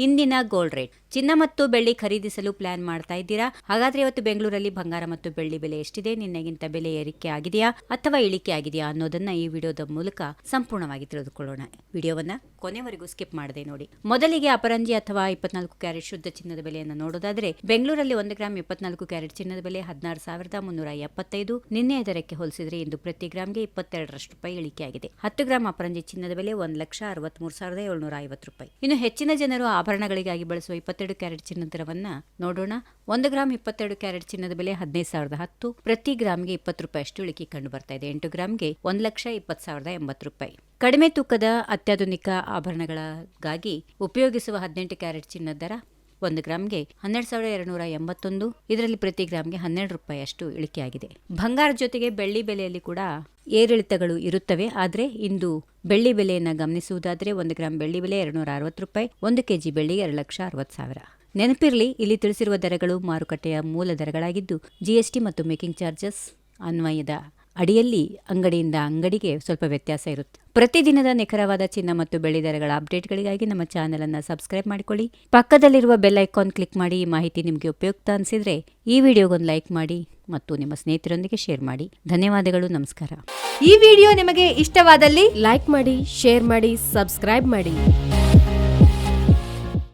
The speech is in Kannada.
ಇಂದಿನ ಗೋಲ್ಡ್ ರೇಟ್. ಚಿನ್ನ ಮತ್ತು ಬೆಳ್ಳಿ ಖರೀದಿಸಲು ಪ್ಲಾನ್ ಮಾಡ್ತಾ ಇದ್ದೀರಾ? ಹಾಗಾದ್ರೆ ಇವತ್ತು ಬೆಂಗಳೂರಲ್ಲಿ ಬಂಗಾರ ಮತ್ತು ಬೆಳ್ಳಿ ಬೆಲೆ ಎಷ್ಟಿದೆ? ನಿನ್ನೆಗಿಂತ ಬೆಲೆ ಏರಿಕೆ ಆಗಿದೆಯಾ ಅಥವಾ ಇಳಿಕೆ ಆಗಿದೆಯಾ ಅನ್ನೋದನ್ನ ಈ ವಿಡಿಯೋದ ಮೂಲಕ ಸಂಪೂರ್ಣವಾಗಿ ತಿಳಿದುಕೊಳ್ಳೋಣ. ವಿಡಿಯೋವನ್ನ ಕೊನೆವರೆಗೂ ಸ್ಕಿಪ್ ಮಾಡದೆ ನೋಡಿ. ಮೊದಲಿಗೆ ಅಪರಂಜಿ ಅಥವಾ 24 ಕ್ಯಾರೆಟ್ ಶುದ್ಧ ಚಿನ್ನದ ಬೆಲೆಯನ್ನು ನೋಡೋದಾದ್ರೆ ಬೆಂಗಳೂರಲ್ಲಿ 1 ಗ್ರಾಂ 24 ಕ್ಯಾರೆಟ್ ಚಿನ್ನದ ಬೆಲೆ 16,375. ನಿನ್ನೆಯ ದರಕ್ಕೆ ಹೋಲಿಸಿದ್ರೆ ಇಂದು ಪ್ರತಿ ಗ್ರಾಂಗೆ 22 ರೂಪಾಯಿ ಇಳಿಕೆಯಾಗಿದೆ. 10 ಗ್ರಾಂ ಅಪರಂಜಿ ಚಿನ್ನದ ಬೆಲೆ 1,63,750 ರೂಪಾಯಿ. ಇನ್ನು ಹೆಚ್ಚಿನ ಜನರು ಆಭರಣಗಳಿಗಾಗಿ ಬಳಸುವ 22 ಕ್ಯಾರೆಟ್ ಚಿನ್ನದ ದರವನ್ನ ನೋಡೋಣ. 1 ಗ್ರಾಂ 22 ಕ್ಯಾರೆಟ್ ಚಿನ್ನದ ಬೆಲೆ 15,010. ಪ್ರತಿ ಗ್ರಾಂಗೆ 20 ರೂಪಾಯಿಯಷ್ಟು ಇಳಿಕೆ ಕಂಡು ಬರ್ತಾ ಇದೆ. 8 ಗ್ರಾಂಗೆ 1,20,080 ರೂಪಾಯಿ. ಕಡಿಮೆ ತೂಕದ ಅತ್ಯಾಧುನಿಕ ಆಭರಣಗಳಿಗಾಗಿ ಉಪಯೋಗಿಸುವ 18 ಕ್ಯಾರೆಟ್ ಚಿನ್ನದ ದರ 1 ಗ್ರಾಂಗೆ 12,281. ಇದರಲ್ಲಿ ಪ್ರತಿ ಗ್ರಾಂಗೆ 12 ರೂಪಾಯಿಯಷ್ಟು ಇಳಿಕೆಯಾಗಿದೆ. ಬಂಗಾರ ಜೊತೆಗೆ ಬೆಳ್ಳಿ ಬೆಲೆಯಲ್ಲಿ ಕೂಡ ಏರಿಳಿತಗಳು ಇರುತ್ತವೆ. ಆದರೆ ಇಂದು ಬೆಳ್ಳಿ ಬೆಲೆಯನ್ನು ಗಮನಿಸುವುದಾದರೆ 1 ಗ್ರಾಂ ಬೆಳ್ಳಿ ಬೆಲೆ 260 ರೂಪಾಯಿ, 1 ಕೆಜಿ ಬೆಳ್ಳಿ 2,60,000. ನೆನಪಿರಲಿ, ಇಲ್ಲಿ ತಿಳಿಸಿರುವ ದರಗಳು ಮಾರುಕಟ್ಟೆಯ ಮೂಲ ದರಗಳಾಗಿದ್ದು ಜಿಎಸ್ಟಿ ಮತ್ತು ಮೇಕಿಂಗ್ ಚಾರ್ಜಸ್ ಅನ್ವಯದ ಅಡಿಯಲ್ಲಿ ಅಂಗಡಿಯಿಂದ ಅಂಗಡಿಗೆ ಸ್ವಲ್ಪ ವ್ಯತ್ಯಾಸ ಇರುತ್ತೆ. ಪ್ರತಿದಿನದ ನಿಖರವಾದ ಚಿನ್ನ ಮತ್ತು ಬೆಳ್ಳಿ ದರಗಳ ಅಪ್ಡೇಟ್ಗಳಿಗಾಗಿ ನಮ್ಮ ಚಾನೆಲ್ ಅನ್ನು ಸಬ್ಸ್ಕ್ರೈಬ್ ಮಾಡಿಕೊಳ್ಳಿ. ಪಕ್ಕದಲ್ಲಿರುವ ಬೆಲ್ ಐಕಾನ್ ಕ್ಲಿಕ್ ಮಾಡಿ. ಈ ಮಾಹಿತಿ ನಿಮಗೆ ಉಪಯುಕ್ತ ಅನಿಸಿದ್ರೆ ಈ ವಿಡಿಯೋಗೊಂದು ಲೈಕ್ ಮಾಡಿ ಮತ್ತು ನಿಮ್ಮ ಸ್ನೇಹಿತರೊಂದಿಗೆ ಶೇರ್ ಮಾಡಿ. ಧನ್ಯವಾದಗಳು. ನಮಸ್ಕಾರ. ಈ ವಿಡಿಯೋ ನಿಮಗೆ ಇಷ್ಟವಾದಲ್ಲಿ ಲೈಕ್ ಮಾಡಿ, ಶೇರ್ ಮಾಡಿ, ಸಬ್ಸ್ಕ್ರೈಬ್ ಮಾಡಿ.